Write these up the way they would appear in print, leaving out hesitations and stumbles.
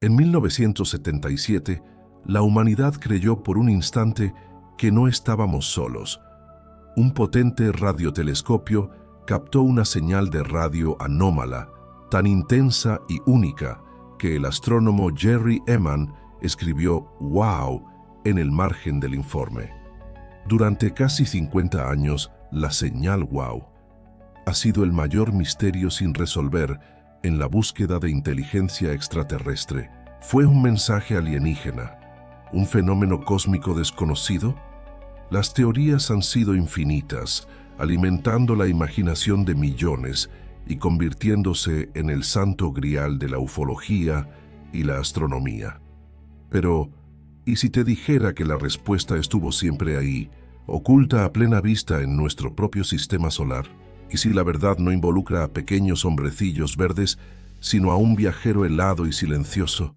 En 1977, la humanidad creyó por un instante que no estábamos solos. Un potente radiotelescopio captó una señal de radio anómala, tan intensa y única que el astrónomo Jerry Ehman escribió «wow» en el margen del informe. Durante casi 50 años, la señal «wow» ha sido el mayor misterio sin resolver en la búsqueda de inteligencia extraterrestre. ¿Fue un mensaje alienígena? ¿Un fenómeno cósmico desconocido? Las teorías han sido infinitas, alimentando la imaginación de millones y convirtiéndose en el santo grial de la ufología y la astronomía. Pero, ¿y si te dijera que la respuesta estuvo siempre ahí, oculta a plena vista en nuestro propio sistema solar? ¿Y si la verdad no involucra a pequeños hombrecillos verdes, sino a un viajero helado y silencioso?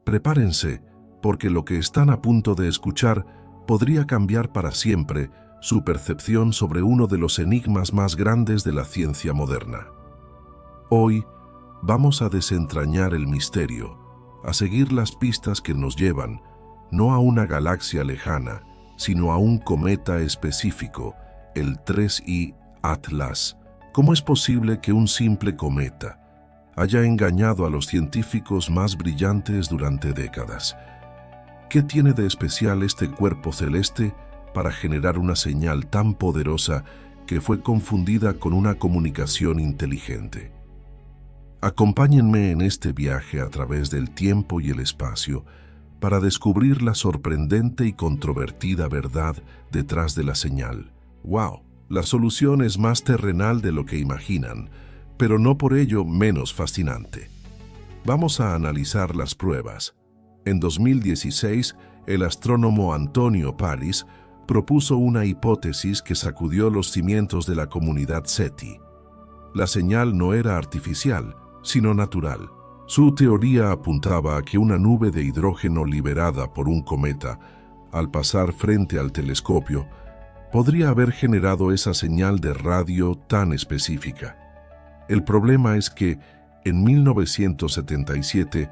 Prepárense, porque lo que están a punto de escuchar podría cambiar para siempre su percepción sobre uno de los enigmas más grandes de la ciencia moderna. Hoy vamos a desentrañar el misterio, a seguir las pistas que nos llevan, no a una galaxia lejana, sino a un cometa específico, el 3I Atlas. ¿Cómo es posible que un simple cometa haya engañado a los científicos más brillantes durante décadas? ¿Qué tiene de especial este cuerpo celeste para generar una señal tan poderosa que fue confundida con una comunicación inteligente? Acompáñenme en este viaje a través del tiempo y el espacio para descubrir la sorprendente y controvertida verdad detrás de la señal. ¡Wow! La solución es más terrenal de lo que imaginan, pero no por ello menos fascinante. Vamos a analizar las pruebas. En 2016, el astrónomo Antonio Paris propuso una hipótesis que sacudió los cimientos de la comunidad SETI. La señal no era artificial, sino natural. Su teoría apuntaba a que una nube de hidrógeno liberada por un cometa, al pasar frente al telescopio, podría haber generado esa señal de radio tan específica. El problema es que, en 1977,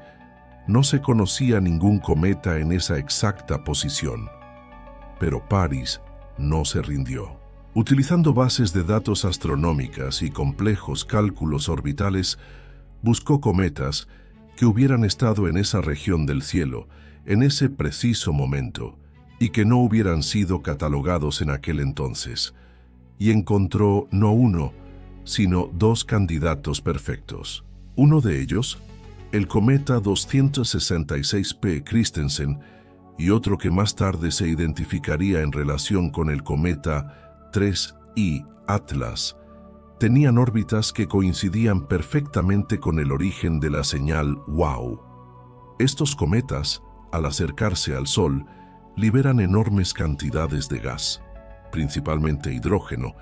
no se conocía ningún cometa en esa exacta posición. Pero Paris no se rindió. Utilizando bases de datos astronómicas y complejos cálculos orbitales, buscó cometas que hubieran estado en esa región del cielo, en ese preciso momento, y que no hubieran sido catalogados en aquel entonces, y encontró no uno, sino dos candidatos perfectos. Uno de ellos, el cometa 266P Christensen, y otro que más tarde se identificaría en relación con el cometa 3I Atlas, tenían órbitas que coincidían perfectamente con el origen de la señal «wow». Estos cometas, al acercarse al Sol, liberan enormes cantidades de gas, principalmente hidrógeno,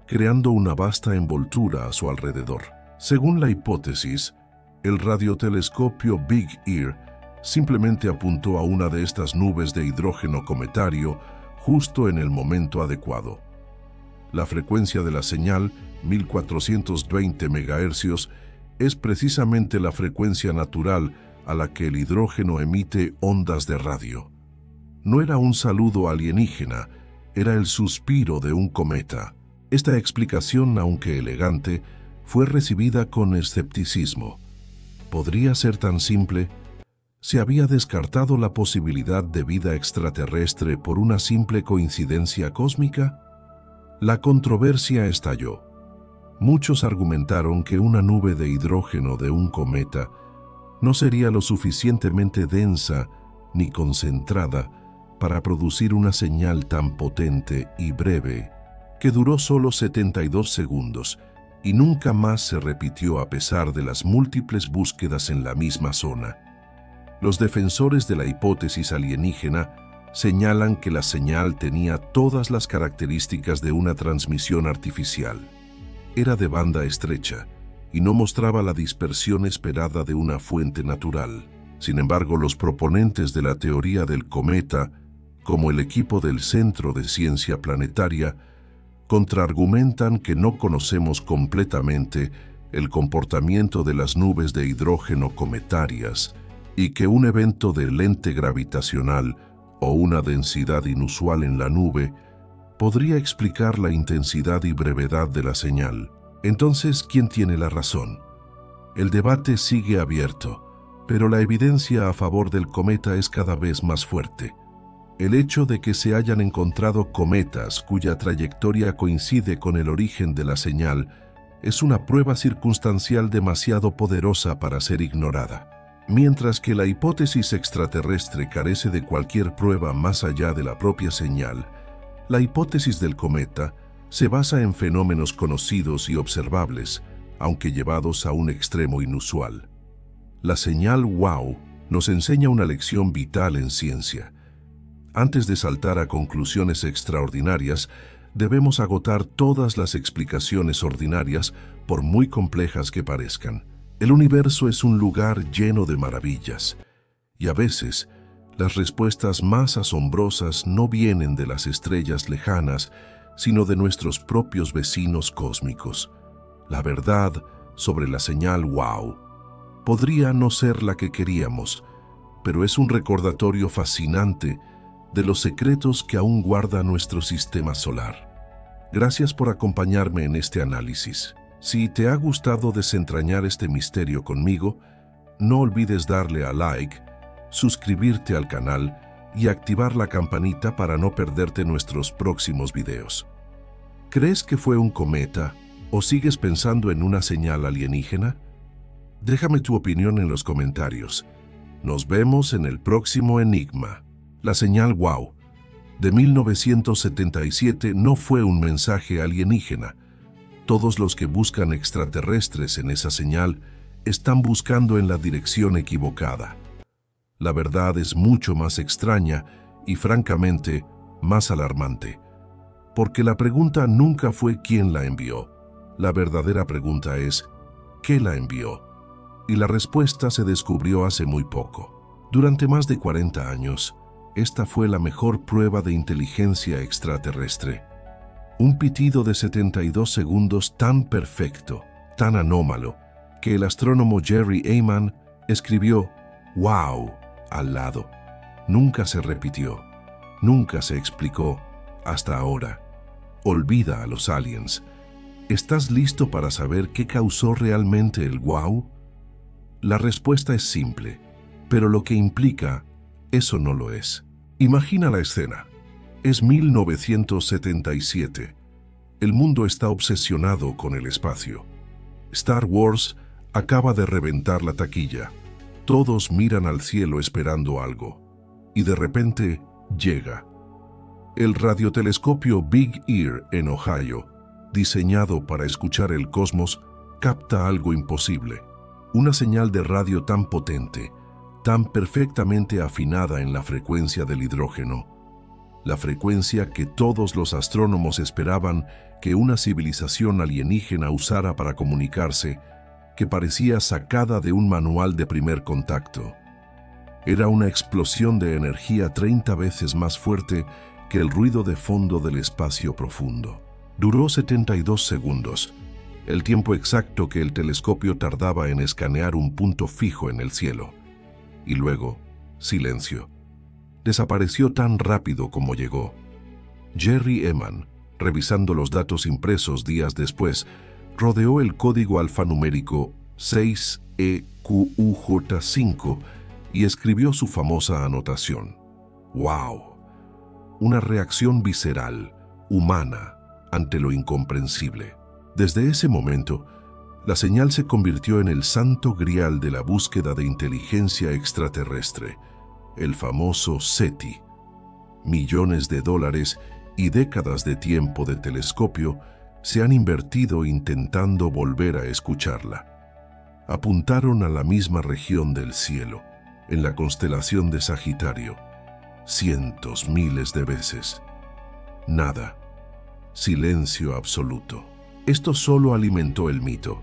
creando una vasta envoltura a su alrededor. Según la hipótesis, el radiotelescopio Big Ear simplemente apuntó a una de estas nubes de hidrógeno cometario justo en el momento adecuado. La frecuencia de la señal, 1420 MHz, es precisamente la frecuencia natural a la que el hidrógeno emite ondas de radio. No era un saludo alienígena, era el suspiro de un cometa. Esta explicación, aunque elegante, fue recibida con escepticismo. ¿Podría ser tan simple? ¿Se había descartado la posibilidad de vida extraterrestre por una simple coincidencia cósmica? La controversia estalló. Muchos argumentaron que una nube de hidrógeno de un cometa no sería lo suficientemente densa ni concentrada para producir una señal tan potente y breve que duró solo 72 segundos y nunca más se repitió a pesar de las múltiples búsquedas en la misma zona. Los defensores de la hipótesis alienígena señalan que la señal tenía todas las características de una transmisión artificial. Era de banda estrecha y no mostraba la dispersión esperada de una fuente natural. Sin embargo, los proponentes de la teoría del cometa, como el equipo del Centro de Ciencia Planetaria, contraargumentan que no conocemos completamente el comportamiento de las nubes de hidrógeno cometarias y que un evento de lente gravitacional o una densidad inusual en la nube podría explicar la intensidad y brevedad de la señal. Entonces, ¿quién tiene la razón? El debate sigue abierto, pero la evidencia a favor del cometa es cada vez más fuerte. El hecho de que se hayan encontrado cometas cuya trayectoria coincide con el origen de la señal es una prueba circunstancial demasiado poderosa para ser ignorada. Mientras que la hipótesis extraterrestre carece de cualquier prueba más allá de la propia señal, la hipótesis del cometa se basa en fenómenos conocidos y observables, aunque llevados a un extremo inusual. La señal WOW nos enseña una lección vital en ciencia. Antes de saltar a conclusiones extraordinarias, debemos agotar todas las explicaciones ordinarias, por muy complejas que parezcan. El universo es un lugar lleno de maravillas, y a veces las respuestas más asombrosas no vienen de las estrellas lejanas, sino de nuestros propios vecinos cósmicos. La verdad sobre la señal WOW podría no ser la que queríamos, pero es un recordatorio fascinante de los secretos que aún guarda nuestro sistema solar. Gracias por acompañarme en este análisis. Si te ha gustado desentrañar este misterio conmigo, no olvides darle a like, suscribirte al canal y activar la campanita para no perderte nuestros próximos videos. ¿Crees que fue un cometa o sigues pensando en una señal alienígena? Déjame tu opinión en los comentarios. Nos vemos en el próximo enigma. La señal WOW de 1977 no fue un mensaje alienígena. Todos los que buscan extraterrestres en esa señal están buscando en la dirección equivocada. La verdad es mucho más extraña y, francamente, más alarmante. Porque la pregunta nunca fue quién la envió. La verdadera pregunta es ¿qué la envió? Y la respuesta se descubrió hace muy poco. Durante más de 40 años, esta fue la mejor prueba de inteligencia extraterrestre. Un pitido de 72 segundos tan perfecto, tan anómalo, que el astrónomo Jerry Ehman escribió «Wow» al lado. Nunca se repitió, nunca se explicó, hasta ahora. Olvida a los aliens. ¿Estás listo para saber qué causó realmente el wow? La respuesta es simple, pero lo que implica, eso no lo es. Imagina la escena. Es 1977. El mundo está obsesionado con el espacio. Star Wars acaba de reventar la taquilla. Todos miran al cielo esperando algo. Y de repente llega. El radiotelescopio Big Ear en Ohio, diseñado para escuchar el cosmos, capta algo imposible. Una señal de radio tan potente, tan perfectamente afinada en la frecuencia del hidrógeno. La frecuencia que todos los astrónomos esperaban que una civilización alienígena usara para comunicarse, que parecía sacada de un manual de primer contacto. Era una explosión de energía 30 veces más fuerte que el ruido de fondo del espacio profundo. Duró 72 segundos, el tiempo exacto que el telescopio tardaba en escanear un punto fijo en el cielo. Y luego, silencio. Desapareció tan rápido como llegó. Jerry Ehman, revisando los datos impresos días después, rodeó el código alfanumérico 6EQUJ5 y escribió su famosa anotación. ¡Wow! Una reacción visceral, humana, ante lo incomprensible. Desde ese momento, la señal se convirtió en el santo grial de la búsqueda de inteligencia extraterrestre, el famoso SETI. Millones de dólares y décadas de tiempo de telescopio se han invertido intentando volver a escucharla. Apuntaron a la misma región del cielo, en la constelación de Sagitario, cientos, miles de veces. Nada. Silencio absoluto. Esto solo alimentó el mito.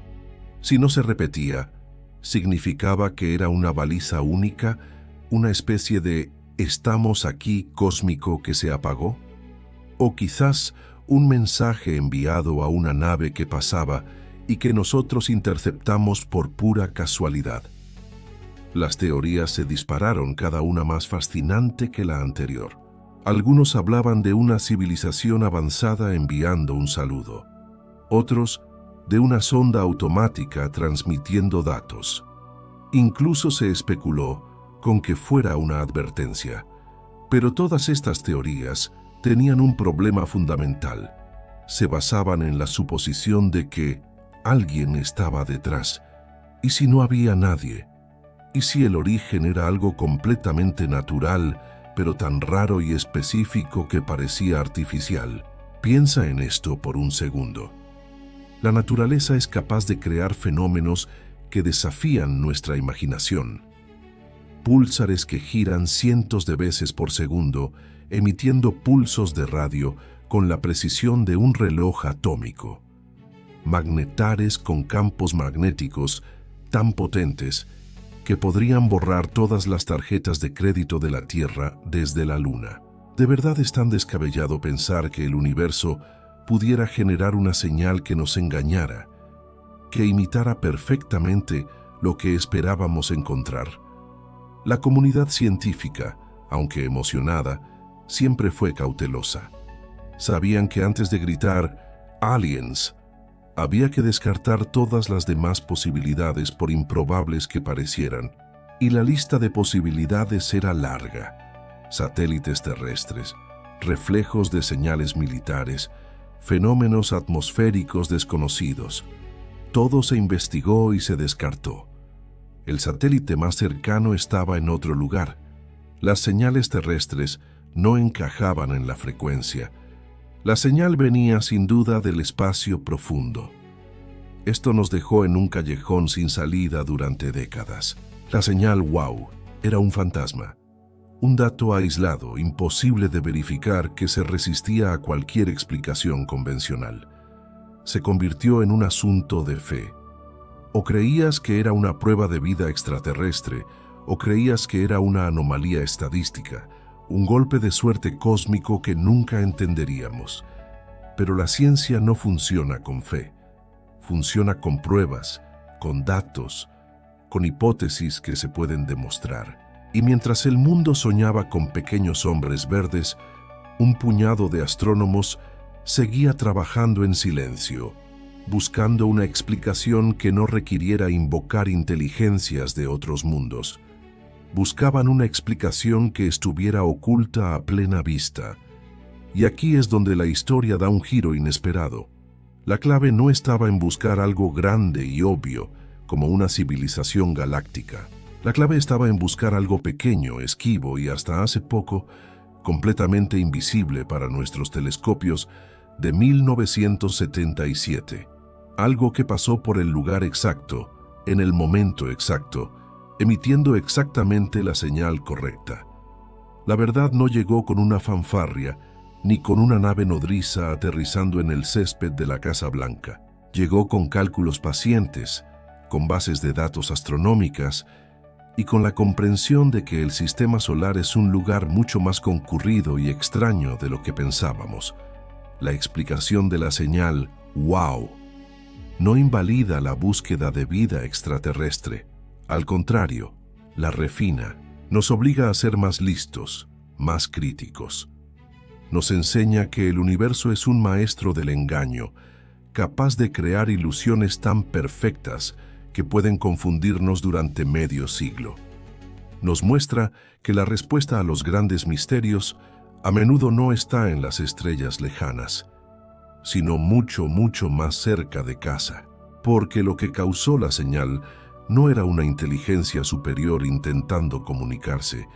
Si no se repetía, significaba que era una baliza única, una especie de «estamos aquí» cósmico que se apagó. O quizás un mensaje enviado a una nave que pasaba y que nosotros interceptamos por pura casualidad. Las teorías se dispararon, cada una más fascinante que la anterior. Algunos hablaban de una civilización avanzada enviando un saludo. Otros, de una sonda automática transmitiendo datos. Incluso se especuló con que fuera una advertencia. Pero todas estas teorías tenían un problema fundamental. Se basaban en la suposición de que alguien estaba detrás. ¿Y si no había nadie? ¿Y si el origen era algo completamente natural, pero tan raro y específico que parecía artificial? Piensa en esto por un segundo. La naturaleza es capaz de crear fenómenos que desafían nuestra imaginación. Púlsares que giran cientos de veces por segundo, emitiendo pulsos de radio con la precisión de un reloj atómico. Magnetares con campos magnéticos tan potentes que podrían borrar todas las tarjetas de crédito de la Tierra desde la Luna. ¿De verdad es tan descabellado pensar que el universo pudiera generar una señal que nos engañara, que imitara perfectamente lo que esperábamos encontrar? La comunidad científica, aunque emocionada, siempre fue cautelosa. Sabían que antes de gritar «aliens», había que descartar todas las demás posibilidades por improbables que parecieran, y la lista de posibilidades era larga. Satélites terrestres, reflejos de señales militares, fenómenos atmosféricos desconocidos. Todo se investigó y se descartó. El satélite más cercano estaba en otro lugar. Las señales terrestres no encajaban en la frecuencia. La señal venía sin duda del espacio profundo. Esto nos dejó en un callejón sin salida durante décadas. La señal WOW era un fantasma, un dato aislado, imposible de verificar, que se resistía a cualquier explicación convencional. Se convirtió en un asunto de fe. O creías que era una prueba de vida extraterrestre, o creías que era una anomalía estadística, un golpe de suerte cósmico que nunca entenderíamos. Pero la ciencia no funciona con fe. Funciona con pruebas, con datos, con hipótesis que se pueden demostrar. Y mientras el mundo soñaba con pequeños hombres verdes, un puñado de astrónomos seguía trabajando en silencio, buscando una explicación que no requiriera invocar inteligencias de otros mundos. Buscaban una explicación que estuviera oculta a plena vista. Y aquí es donde la historia da un giro inesperado. La clave no estaba en buscar algo grande y obvio, como una civilización galáctica. La clave estaba en buscar algo pequeño, esquivo y hasta hace poco completamente invisible para nuestros telescopios de 1977. Algo que pasó por el lugar exacto, en el momento exacto, emitiendo exactamente la señal correcta. La verdad no llegó con una fanfarria, ni con una nave nodriza aterrizando en el césped de la Casa Blanca. Llegó con cálculos pacientes, con bases de datos astronómicas y con la comprensión de que el sistema solar es un lugar mucho más concurrido y extraño de lo que pensábamos. La explicación de la señal «wow» no invalida la búsqueda de vida extraterrestre. Al contrario, la refina, nos obliga a ser más listos, más críticos. Nos enseña que el universo es un maestro del engaño, capaz de crear ilusiones tan perfectas que pueden confundirnos durante medio siglo. Nos muestra que la respuesta a los grandes misterios a menudo no está en las estrellas lejanas, sino mucho más cerca de casa, porque lo que causó la señal no era una inteligencia superior intentando comunicarse,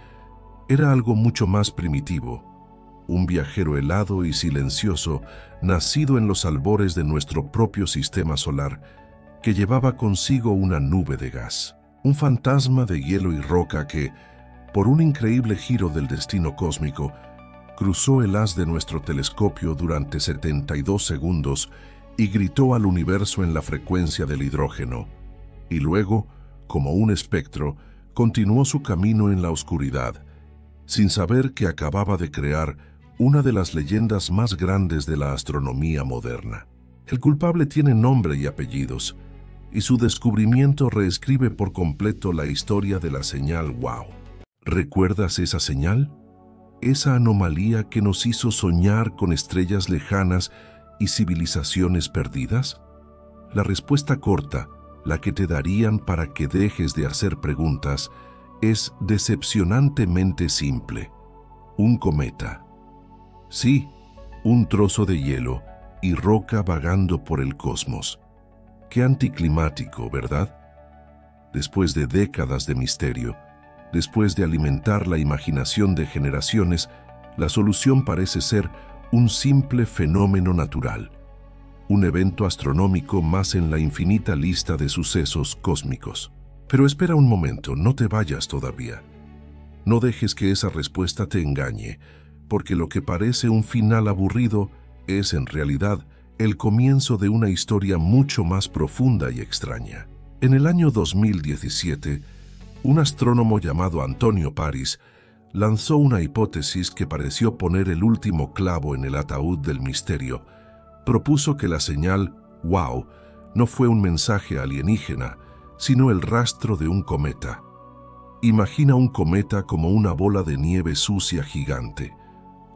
era algo mucho más primitivo, un viajero helado y silencioso nacido en los albores de nuestro propio sistema solar, que llevaba consigo una nube de gas, un fantasma de hielo y roca que, por un increíble giro del destino cósmico, cruzó el haz de nuestro telescopio durante 72 segundos y gritó al universo en la frecuencia del hidrógeno, y luego, como un espectro, continuó su camino en la oscuridad, sin saber que acababa de crear una de las leyendas más grandes de la astronomía moderna. El culpable tiene nombre y apellidos, y su descubrimiento reescribe por completo la historia de la señal WOW. ¿Recuerdas esa señal? Esa anomalía que nos hizo soñar con estrellas lejanas y civilizaciones perdidas. La respuesta corta, la que te darían para que dejes de hacer preguntas, es decepcionantemente simple. Un cometa. Sí, un trozo de hielo y roca vagando por el cosmos. Qué anticlimático, ¿verdad? Después de décadas de misterio, después de alimentar la imaginación de generaciones, la solución parece ser un simple fenómeno natural, un evento astronómico más en la infinita lista de sucesos cósmicos. Pero espera un momento, no te vayas todavía. No dejes que esa respuesta te engañe, porque lo que parece un final aburrido es en realidad el comienzo de una historia mucho más profunda y extraña. En el año 2017, un astrónomo llamado Antonio Paris lanzó una hipótesis que pareció poner el último clavo en el ataúd del misterio. Propuso que la señal WOW no fue un mensaje alienígena, sino el rastro de un cometa. Imagina un cometa como una bola de nieve sucia gigante.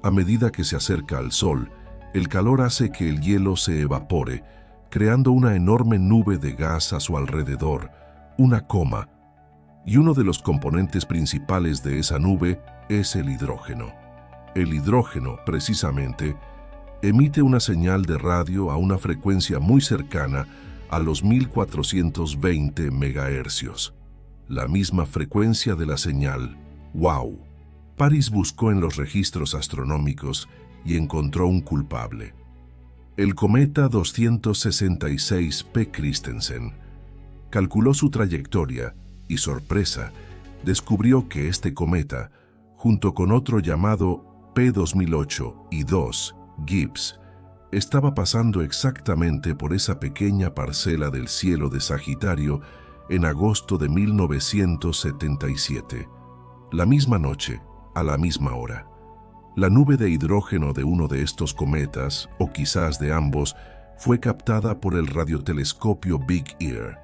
A medida que se acerca al Sol, el calor hace que el hielo se evapore, creando una enorme nube de gas a su alrededor, una coma, y uno de los componentes principales de esa nube es el hidrógeno. El hidrógeno, precisamente, emite una señal de radio a una frecuencia muy cercana a los 1420 MHz, la misma frecuencia de la señal WOW. Paris buscó en los registros astronómicos y encontró un culpable. El cometa 266P Christensen. Calculó su trayectoria y, sorpresa, descubrió que este cometa, junto con otro llamado P2008 y 2, Gibbs, estaba pasando exactamente por esa pequeña parcela del cielo de Sagitario en agosto de 1977. La misma noche, a la misma hora. La nube de hidrógeno de uno de estos cometas, o quizás de ambos, fue captada por el radiotelescopio Big Ear,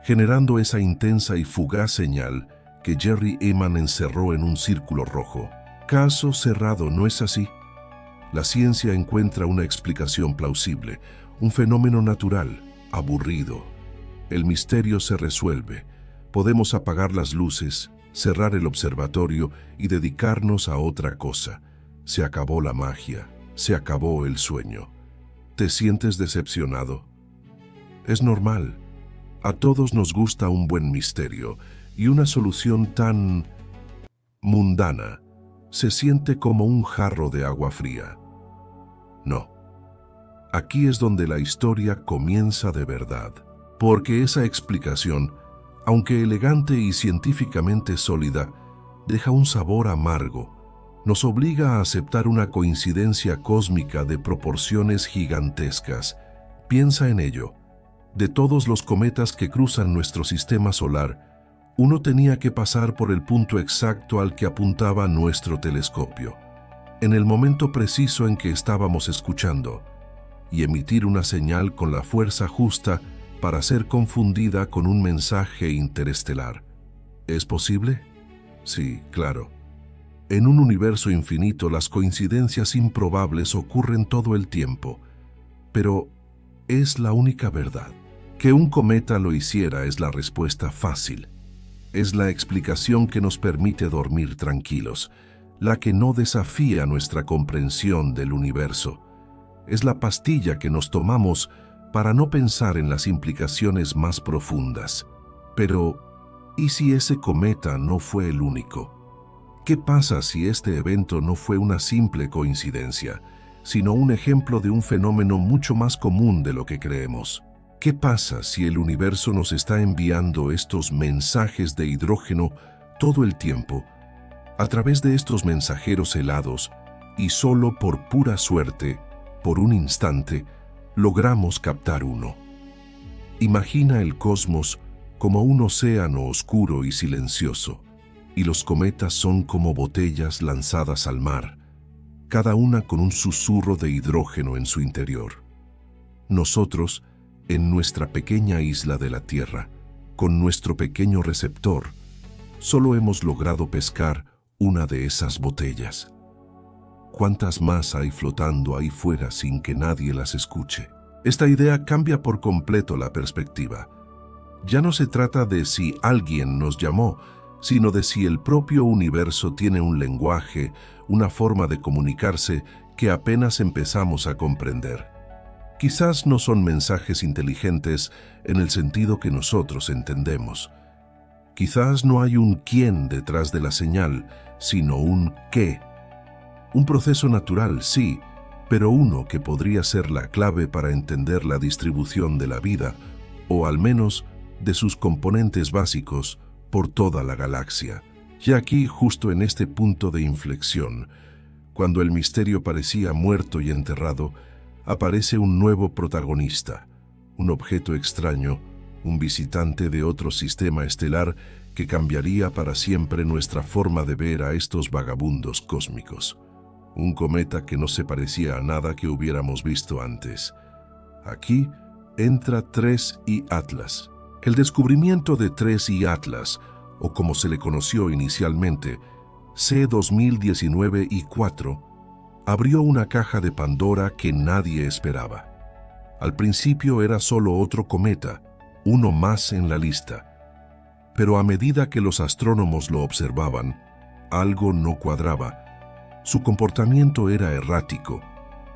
generando esa intensa y fugaz señal que Jerry Ehman encerró en un círculo rojo. Caso cerrado, ¿no es así? La ciencia encuentra una explicación plausible, un fenómeno natural, aburrido. El misterio se resuelve. Podemos apagar las luces, cerrar el observatorio y dedicarnos a otra cosa. Se acabó la magia, se acabó el sueño. ¿Te sientes decepcionado? Es normal. A todos nos gusta un buen misterio, y una solución tan mundana se siente como un jarro de agua fría. No. Aquí es donde la historia comienza de verdad, porque esa explicación, aunque elegante y científicamente sólida, deja un sabor amargo. Nos obliga a aceptar una coincidencia cósmica de proporciones gigantescas. Piensa en ello. De todos los cometas que cruzan nuestro sistema solar, uno tenía que pasar por el punto exacto al que apuntaba nuestro telescopio, en el momento preciso en que estábamos escuchando, y emitir una señal con la fuerza justa para ser confundida con un mensaje interestelar. ¿Es posible? Sí, claro. En un universo infinito, las coincidencias improbables ocurren todo el tiempo, pero es la única verdad. Que un cometa lo hiciera es la respuesta fácil. Es la explicación que nos permite dormir tranquilos, la que no desafía nuestra comprensión del universo. Es la pastilla que nos tomamos para no pensar en las implicaciones más profundas. Pero, ¿y si ese cometa no fue el único? ¿Qué pasa si este evento no fue una simple coincidencia, sino un ejemplo de un fenómeno mucho más común de lo que creemos? ¿Qué pasa si el universo nos está enviando estos mensajes de hidrógeno todo el tiempo, a través de estos mensajeros helados, y solo por pura suerte, por un instante, logramos captar uno? Imagina el cosmos como un océano oscuro y silencioso, y los cometas son como botellas lanzadas al mar, cada una con un susurro de hidrógeno en su interior. Nosotros, en nuestra pequeña isla de la Tierra, con nuestro pequeño receptor, solo hemos logrado pescar una de esas botellas. ¿Cuántas más hay flotando ahí fuera sin que nadie las escuche? Esta idea cambia por completo la perspectiva. Ya no se trata de si alguien nos llamó, sino de si el propio universo tiene un lenguaje, una forma de comunicarse que apenas empezamos a comprender. Quizás no son mensajes inteligentes en el sentido que nosotros entendemos. Quizás no hay un quién detrás de la señal, sino un qué. Un proceso natural, sí, pero uno que podría ser la clave para entender la distribución de la vida, o al menos de sus componentes básicos, por toda la galaxia. Y aquí, justo en este punto de inflexión, cuando el misterio parecía muerto y enterrado, aparece un nuevo protagonista, un objeto extraño, un visitante de otro sistema estelar que cambiaría para siempre nuestra forma de ver a estos vagabundos cósmicos. Un cometa que no se parecía a nada que hubiéramos visto antes. Aquí entra 3I Atlas. El descubrimiento de 3I Atlas, o como se le conoció inicialmente, C2019-I4, abrió una caja de Pandora que nadie esperaba. Al principio era solo otro cometa, uno más en la lista. Pero a medida que los astrónomos lo observaban, algo no cuadraba. Su comportamiento era errático.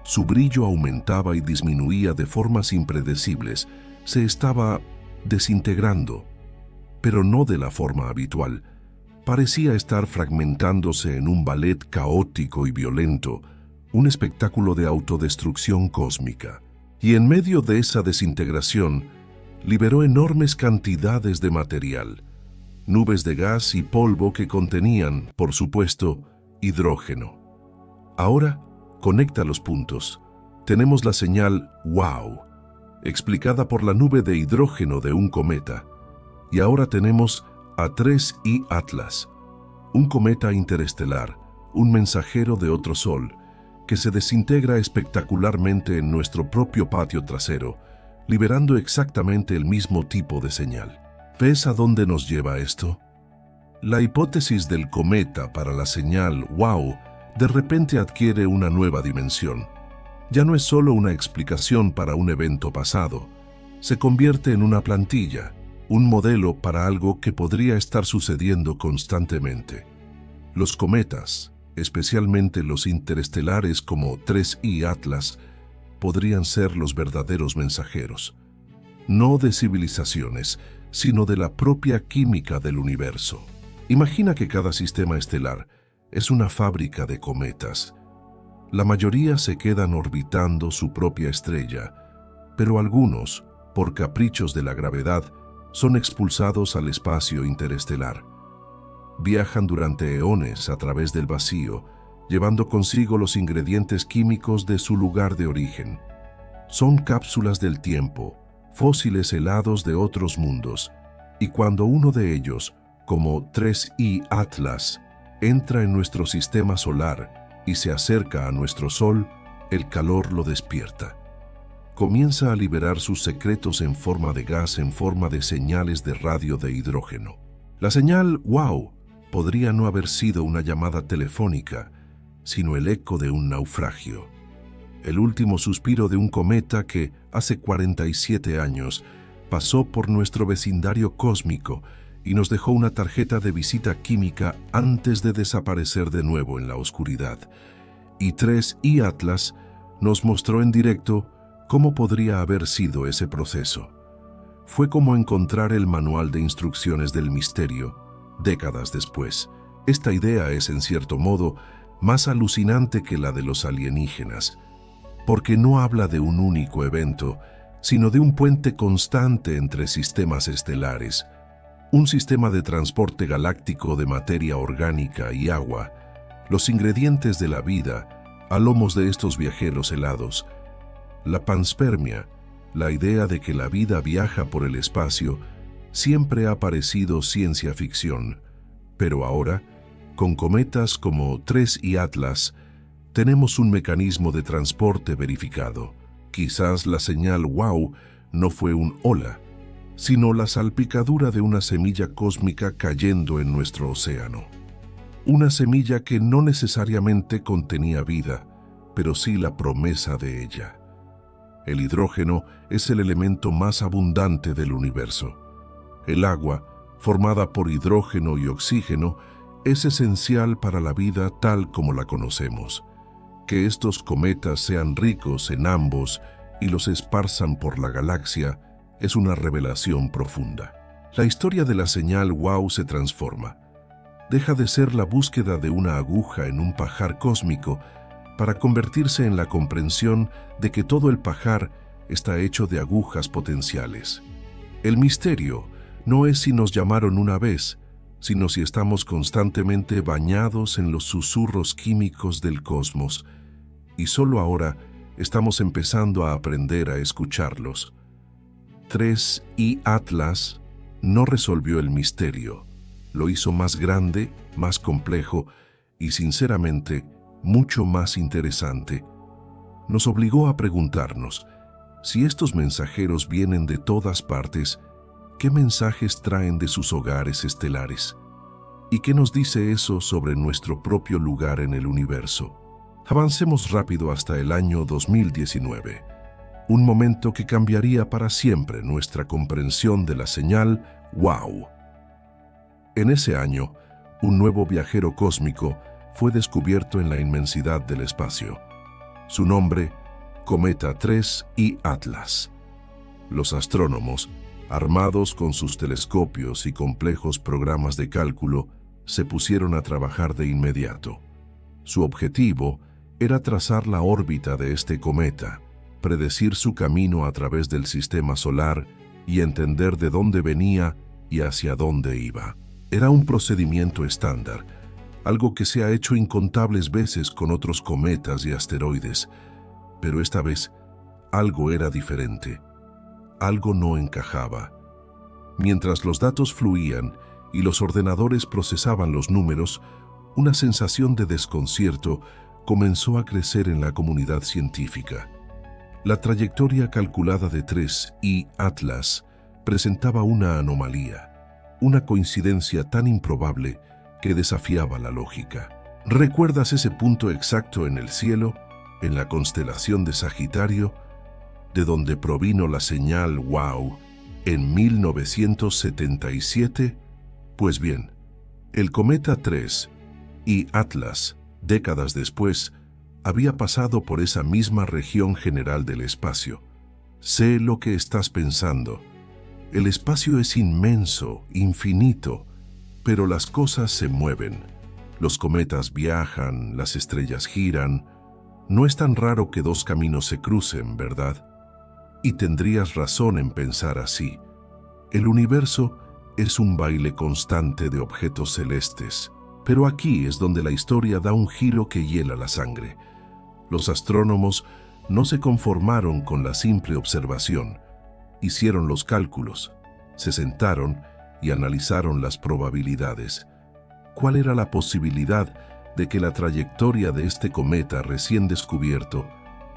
Su brillo aumentaba y disminuía de formas impredecibles. Se estaba desintegrando, pero no de la forma habitual. Parecía estar fragmentándose en un ballet caótico y violento, un espectáculo de autodestrucción cósmica. Y en medio de esa desintegración, liberó enormes cantidades de material, nubes de gas y polvo que contenían, por supuesto, hidrógeno. Ahora, conecta los puntos. Tenemos la señal WOW, explicada por la nube de hidrógeno de un cometa. Y ahora tenemos a 3I Atlas, un cometa interestelar, un mensajero de otro sol, que se desintegra espectacularmente en nuestro propio patio trasero, liberando exactamente el mismo tipo de señal. ¿Ves a dónde nos lleva esto? La hipótesis del cometa para la señal WOW de repente adquiere una nueva dimensión. Ya no es solo una explicación para un evento pasado, se convierte en una plantilla, un modelo para algo que podría estar sucediendo constantemente. Los cometas, especialmente los interestelares como 3I Atlas, podrían ser los verdaderos mensajeros, no de civilizaciones, sino de la propia química del universo. Imagina que cada sistema estelar es una fábrica de cometas. La mayoría se quedan orbitando su propia estrella, pero algunos, por caprichos de la gravedad, son expulsados al espacio interestelar. Viajan durante eones a través del vacío, llevando consigo los ingredientes químicos de su lugar de origen. Son cápsulas del tiempo, fósiles helados de otros mundos, y cuando uno de ellos, como 3I Atlas, entra en nuestro sistema solar y se acerca a nuestro Sol, el calor lo despierta. Comienza a liberar sus secretos en forma de gas, en forma de señales de radio de hidrógeno. La señal WOW podría no haber sido una llamada telefónica, sino el eco de un naufragio. El último suspiro de un cometa que, hace 47 años, pasó por nuestro vecindario cósmico y nos dejó una tarjeta de visita química antes de desaparecer de nuevo en la oscuridad. Y 3I Atlas nos mostró en directo cómo podría haber sido ese proceso. Fue como encontrar el manual de instrucciones del misterio, décadas después. Esta idea es, en cierto modo, más alucinante que la de los alienígenas, porque no habla de un único evento, sino de un puente constante entre sistemas estelares, un sistema de transporte galáctico de materia orgánica y agua, los ingredientes de la vida, a lomos de estos viajeros helados. La panspermia, la idea de que la vida viaja por el espacio, siempre ha parecido ciencia ficción, pero ahora, con cometas como 3I Atlas, tenemos un mecanismo de transporte verificado. Quizás la señal WOW no fue un hola, sino la salpicadura de una semilla cósmica cayendo en nuestro océano. Una semilla que no necesariamente contenía vida, pero sí la promesa de ella. El hidrógeno es el elemento más abundante del universo. El agua, formada por hidrógeno y oxígeno, es esencial para la vida tal como la conocemos. Que estos cometas sean ricos en ambos y los esparzan por la galaxia es una revelación profunda. La historia de la señal WOW se transforma. Deja de ser la búsqueda de una aguja en un pajar cósmico para convertirse en la comprensión de que todo el pajar está hecho de agujas potenciales. El misterio no es si nos llamaron una vez, sino si estamos constantemente bañados en los susurros químicos del cosmos, y solo ahora estamos empezando a aprender a escucharlos. 3I Atlas no resolvió el misterio, lo hizo más grande, más complejo y, sinceramente, mucho más interesante. Nos obligó a preguntarnos, si estos mensajeros vienen de todas partes, ¿qué mensajes traen de sus hogares estelares? ¿Y qué nos dice eso sobre nuestro propio lugar en el universo? Avancemos rápido hasta el año 2019, un momento que cambiaría para siempre nuestra comprensión de la señal WOW. En ese año, un nuevo viajero cósmico fue descubierto en la inmensidad del espacio. Su nombre, Cometa 3I Atlas. Los astrónomos, armados con sus telescopios y complejos programas de cálculo, se pusieron a trabajar de inmediato. Su objetivo era trazar la órbita de este cometa, predecir su camino a través del sistema solar y entender de dónde venía y hacia dónde iba. Era un procedimiento estándar, algo que se ha hecho incontables veces con otros cometas y asteroides, pero esta vez algo era diferente. Algo no encajaba. Mientras los datos fluían y los ordenadores procesaban los números, una sensación de desconcierto comenzó a crecer en la comunidad científica. La trayectoria calculada de 3I Atlas presentaba una anomalía, una coincidencia tan improbable que desafiaba la lógica. ¿Recuerdas ese punto exacto en el cielo, en la constelación de Sagitario, de donde provino la señal WOW en 1977? Pues bien, el cometa 3I Atlas, décadas después, había pasado por esa misma región general del espacio. Sé lo que estás pensando. El espacio es inmenso, infinito, pero las cosas se mueven. Los cometas viajan, las estrellas giran. No es tan raro que dos caminos se crucen, ¿verdad? Y tendrías razón en pensar así. El universo es un baile constante de objetos celestes, pero aquí es donde la historia da un giro que hiela la sangre. Los astrónomos no se conformaron con la simple observación. Hicieron los cálculos, se sentaron y analizaron las probabilidades. ¿Cuál era la posibilidad de que la trayectoria de este cometa recién descubierto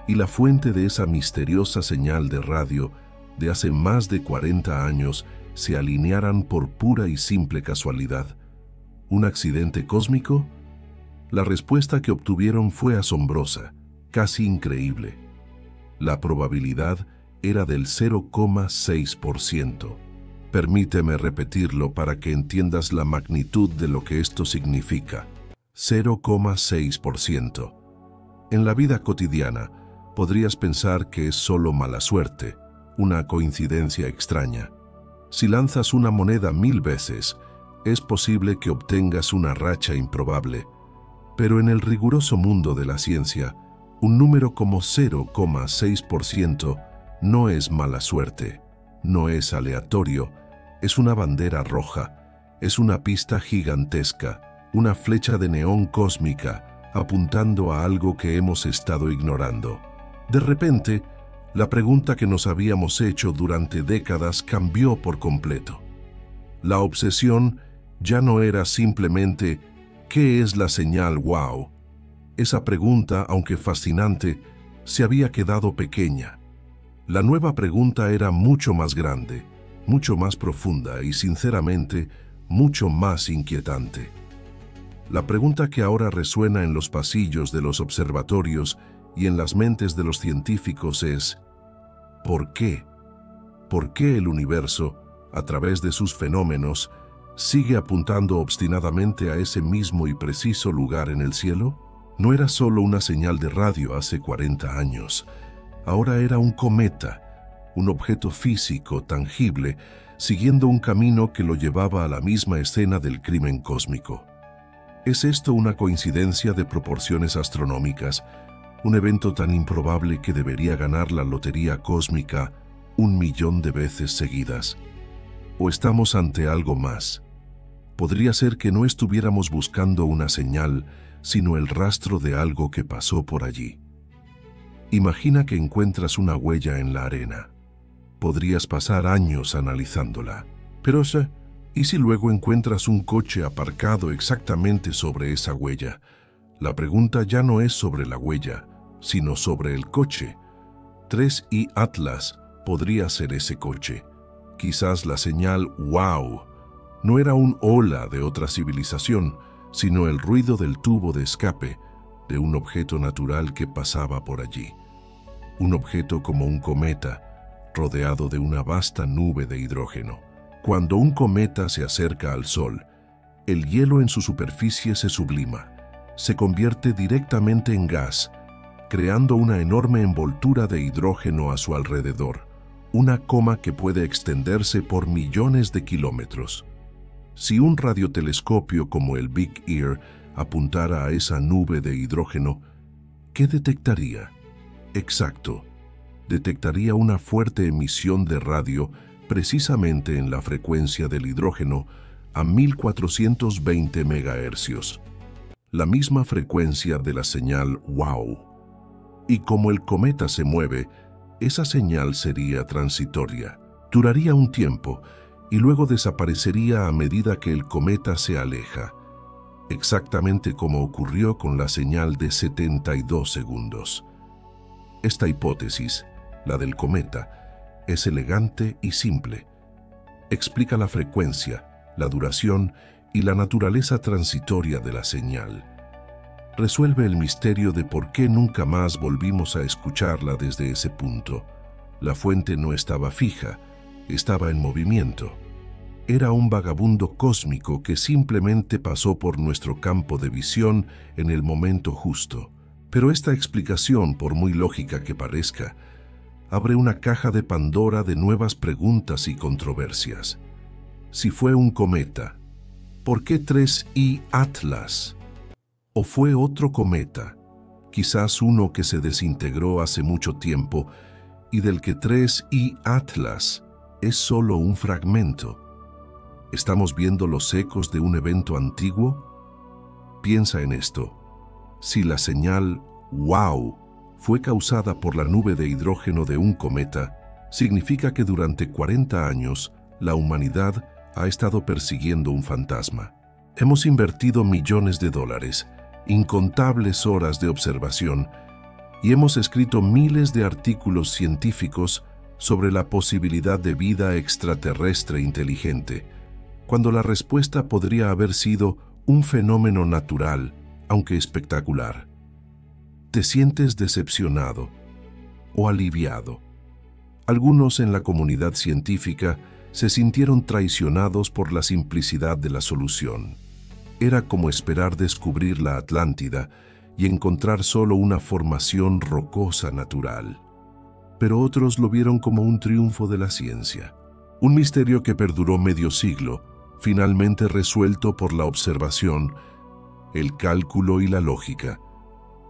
y la fuente de esa misteriosa señal de radio de hace más de 40 años se alinearan por pura y simple casualidad? ¿Un accidente cósmico? La respuesta que obtuvieron fue asombrosa, casi increíble. La probabilidad era del 0,6%. Permíteme repetirlo para que entiendas la magnitud de lo que esto significa. 0,6%. En la vida cotidiana, podrías pensar que es solo mala suerte, una coincidencia extraña. Si lanzas una moneda 1000 veces, es posible que obtengas una racha improbable. Pero en el riguroso mundo de la ciencia, un número como 0,6% no es mala suerte, no es aleatorio, es una bandera roja, es una pista gigantesca, una flecha de neón cósmica apuntando a algo que hemos estado ignorando. De repente, la pregunta que nos habíamos hecho durante décadas cambió por completo. La obsesión ya no era simplemente ¿qué es la señal WOW? Esa pregunta, aunque fascinante, se había quedado pequeña. La nueva pregunta era mucho más grande, mucho más profunda y, sinceramente, mucho más inquietante. La pregunta que ahora resuena en los pasillos de los observatorios y en las mentes de los científicos es: ¿por qué? ¿Por qué el universo, a través de sus fenómenos, sigue apuntando obstinadamente a ese mismo y preciso lugar en el cielo? No era solo una señal de radio hace 40 años. Ahora era un cometa, un objeto físico, tangible, siguiendo un camino que lo llevaba a la misma escena del crimen cósmico. ¿Es esto una coincidencia de proporciones astronómicas? ¿Un evento tan improbable que debería ganar la lotería cósmica 1.000.000 de veces seguidas? ¿O estamos ante algo más? Podría ser que no estuviéramos buscando una señal, sino el rastro de algo que pasó por allí. Imagina que encuentras una huella en la arena. Podrías pasar años analizándola. Pero ¿y si luego encuentras un coche aparcado exactamente sobre esa huella? La pregunta ya no es sobre la huella, sino sobre el coche. 3i Atlas podría ser ese coche. Quizás la señal «wow» no era un hola de otra civilización, sino el ruido del tubo de escape de un objeto natural que pasaba por allí. Un objeto como un cometa, rodeado de una vasta nube de hidrógeno. Cuando un cometa se acerca al Sol, el hielo en su superficie se sublima, se convierte directamente en gas, creando una enorme envoltura de hidrógeno a su alrededor, una coma que puede extenderse por millones de kilómetros. Si un radiotelescopio como el Big Ear apuntara a esa nube de hidrógeno, ¿qué detectaría? Exacto, detectaría una fuerte emisión de radio precisamente en la frecuencia del hidrógeno a 1420 MHz, la misma frecuencia de la señal «wow». Y como el cometa se mueve, esa señal sería transitoria, duraría un tiempo y luego desaparecería a medida que el cometa se aleja, exactamente como ocurrió con la señal de 72 segundos. Esta hipótesis, la del cometa, es elegante y simple. Explica la frecuencia, la duración y la naturaleza transitoria de la señal. Resuelve el misterio de por qué nunca más volvimos a escucharla desde ese punto. La fuente no estaba fija, estaba en movimiento. Era un vagabundo cósmico que simplemente pasó por nuestro campo de visión en el momento justo. Pero esta explicación, por muy lógica que parezca, abre una caja de Pandora de nuevas preguntas y controversias. Si fue un cometa, ¿por qué 3i Atlas? ¿O fue otro cometa, quizás uno que se desintegró hace mucho tiempo y del que 3i Atlas es solo un fragmento? ¿Estamos viendo los ecos de un evento antiguo? Piensa en esto. Si la señal «wow» fue causada por la nube de hidrógeno de un cometa, significa que durante 40 años la humanidad ha estado persiguiendo un fantasma. Hemos invertido millones de dólares, incontables horas de observación y hemos escrito miles de artículos científicos sobre la posibilidad de vida extraterrestre inteligente, cuando la respuesta podría haber sido un fenómeno natural, aunque espectacular. ¿Te sientes decepcionado o aliviado? Algunos en la comunidad científica se sintieron traicionados por la simplicidad de la solución. Era como esperar descubrir la Atlántida y encontrar solo una formación rocosa natural. Pero otros lo vieron como un triunfo de la ciencia, un misterio que perduró medio siglo, finalmente resuelto por la observación, el cálculo y la lógica.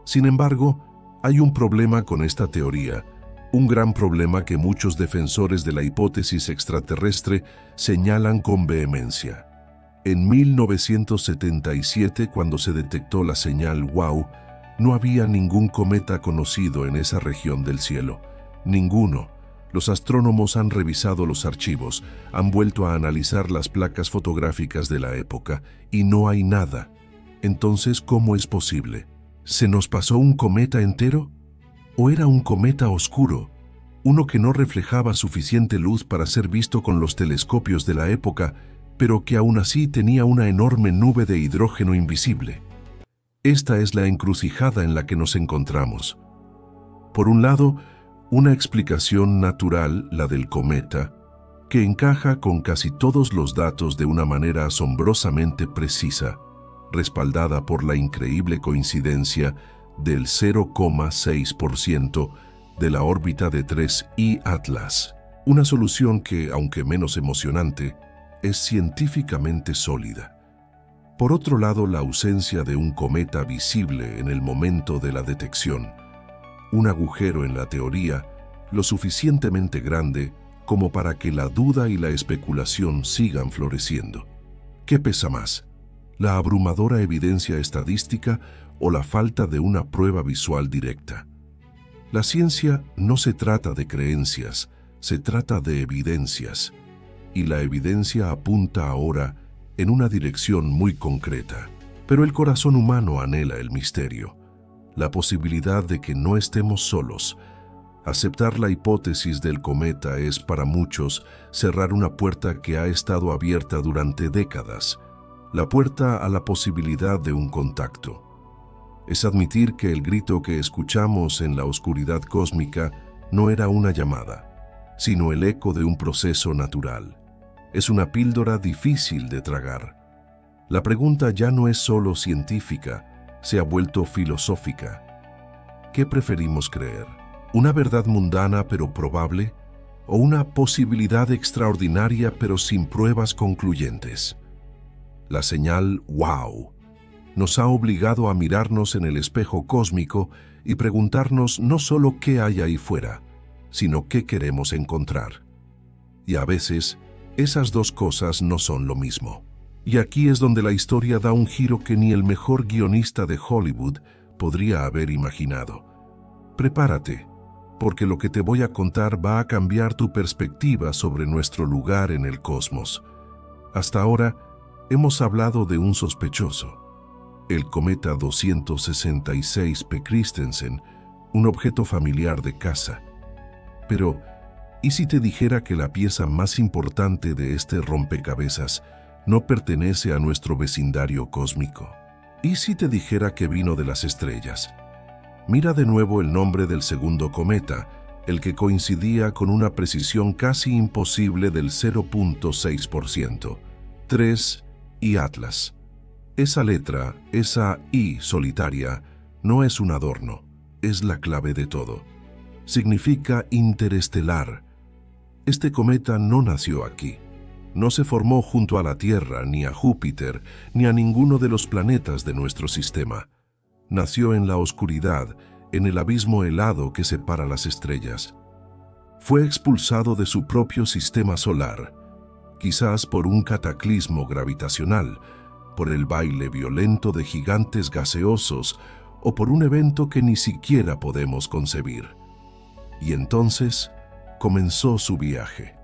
Sin embargo, hay un problema con esta teoría, un gran problema que muchos defensores de la hipótesis extraterrestre señalan con vehemencia. En 1977, cuando se detectó la señal «wow», no había ningún cometa conocido en esa región del cielo. Ninguno. Los astrónomos han revisado los archivos, han vuelto a analizar las placas fotográficas de la época y no hay nada. Entonces, ¿cómo es posible? ¿Se nos pasó un cometa entero? ¿O era un cometa oscuro? uno que no reflejaba suficiente luz para ser visto con los telescopios de la época, pero que aún así tenía una enorme nube de hidrógeno invisible. Esta es la encrucijada en la que nos encontramos. Por un lado, una explicación natural, la del cometa, que encaja con casi todos los datos de una manera asombrosamente precisa, respaldada por la increíble coincidencia del 0,6% de la órbita de 3I Atlas. Una solución que, aunque menos emocionante, es científicamente sólida. Por otro lado, la ausencia de un cometa visible en el momento de la detección, un agujero en la teoría lo suficientemente grande como para que la duda y la especulación sigan floreciendo. ¿Qué pesa más? ¿La abrumadora evidencia estadística o la falta de una prueba visual directa? La ciencia no se trata de creencias, se trata de evidencias, y la evidencia apunta ahora en una dirección muy concreta. Pero el corazón humano anhela el misterio, la posibilidad de que no estemos solos. Aceptar la hipótesis del cometa es para muchos cerrar una puerta que ha estado abierta durante décadas, la puerta a la posibilidad de un contacto. Es admitir que el grito que escuchamos en la oscuridad cósmica no era una llamada, sino el eco de un proceso natural. Es una píldora difícil de tragar. La pregunta ya no es solo científica, se ha vuelto filosófica. ¿Qué preferimos creer? ¿Una verdad mundana pero probable? ¿O una posibilidad extraordinaria pero sin pruebas concluyentes? La señal ¡wow! Nos ha obligado a mirarnos en el espejo cósmico y preguntarnos no solo qué hay ahí fuera, sino qué queremos encontrar. Y a veces, esas dos cosas no son lo mismo. Y aquí es donde la historia da un giro que ni el mejor guionista de Hollywood podría haber imaginado. Prepárate, porque lo que te voy a contar va a cambiar tu perspectiva sobre nuestro lugar en el cosmos. Hasta ahora, hemos hablado de un sospechoso, el cometa 266 P. Christensen, un objeto familiar de casa. Pero, ¿y si te dijera que la pieza más importante de este rompecabezas no pertenece a nuestro vecindario cósmico? ¿Y si te dijera que vino de las estrellas? Mira de nuevo el nombre del segundo cometa, el que coincidía con una precisión casi imposible del 0,6%, 3I Atlas. Esa letra, esa I solitaria, no es un adorno, es la clave de todo. Significa interestelar. Este cometa no nació aquí. No se formó junto a la Tierra, ni a Júpiter, ni a ninguno de los planetas de nuestro sistema. Nació en la oscuridad, en el abismo helado que separa las estrellas. Fue expulsado de su propio sistema solar, quizás por un cataclismo gravitacional, por el baile violento de gigantes gaseosos o por un evento que ni siquiera podemos concebir. Y entonces comenzó su viaje.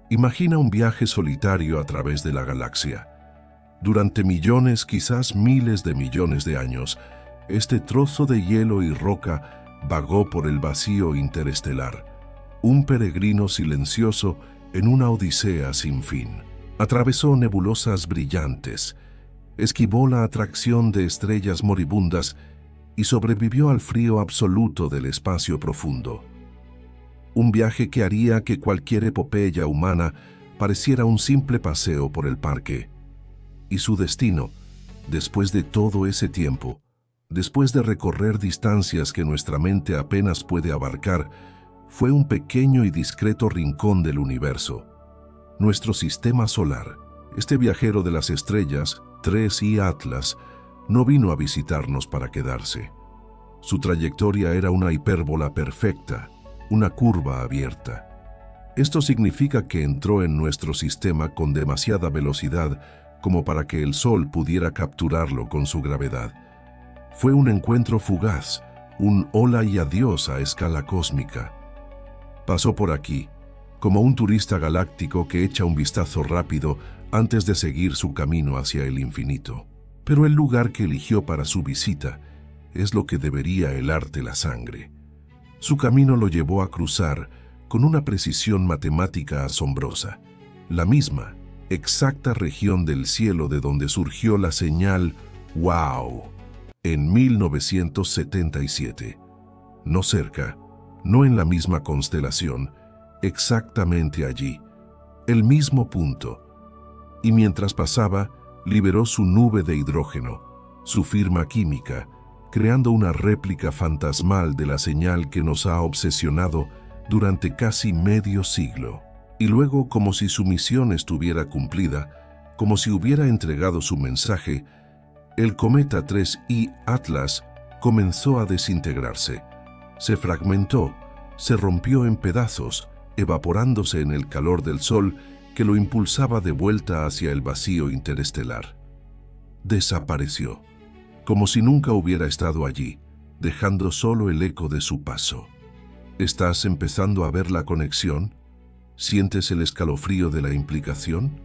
Imagina un viaje solitario a través de la galaxia. Durante millones, quizás miles de millones de años, este trozo de hielo y roca vagó por el vacío interestelar, un peregrino silencioso en una odisea sin fin. Atravesó nebulosas brillantes, esquivó la atracción de estrellas moribundas y sobrevivió al frío absoluto del espacio profundo. Un viaje que haría que cualquier epopeya humana pareciera un simple paseo por el parque. Y su destino, después de todo ese tiempo, después de recorrer distancias que nuestra mente apenas puede abarcar, fue un pequeño y discreto rincón del universo. Nuestro sistema solar, este viajero de las estrellas, 3I Atlas, no vino a visitarnos para quedarse. Su trayectoria era una hipérbola perfecta, una curva abierta. Esto significa que entró en nuestro sistema con demasiada velocidad como para que el Sol pudiera capturarlo con su gravedad. Fue un encuentro fugaz, un hola y adiós a escala cósmica. Pasó por aquí, como un turista galáctico que echa un vistazo rápido antes de seguir su camino hacia el infinito. Pero el lugar que eligió para su visita es lo que debería helarte la sangre. Su camino lo llevó a cruzar con una precisión matemática asombrosa. La misma, exacta región del cielo de donde surgió la señal ¡Wow! En 1977. No cerca, no en la misma constelación, exactamente allí, el mismo punto. Y mientras pasaba, liberó su nube de hidrógeno, su firma química, creando una réplica fantasmal de la señal que nos ha obsesionado durante casi medio siglo. Y luego, como si su misión estuviera cumplida, como si hubiera entregado su mensaje, el cometa 3I Atlas comenzó a desintegrarse. Se fragmentó, se rompió en pedazos, evaporándose en el calor del Sol que lo impulsaba de vuelta hacia el vacío interestelar. Desapareció, como si nunca hubiera estado allí, dejando solo el eco de su paso. ¿Estás empezando a ver la conexión? ¿Sientes el escalofrío de la implicación?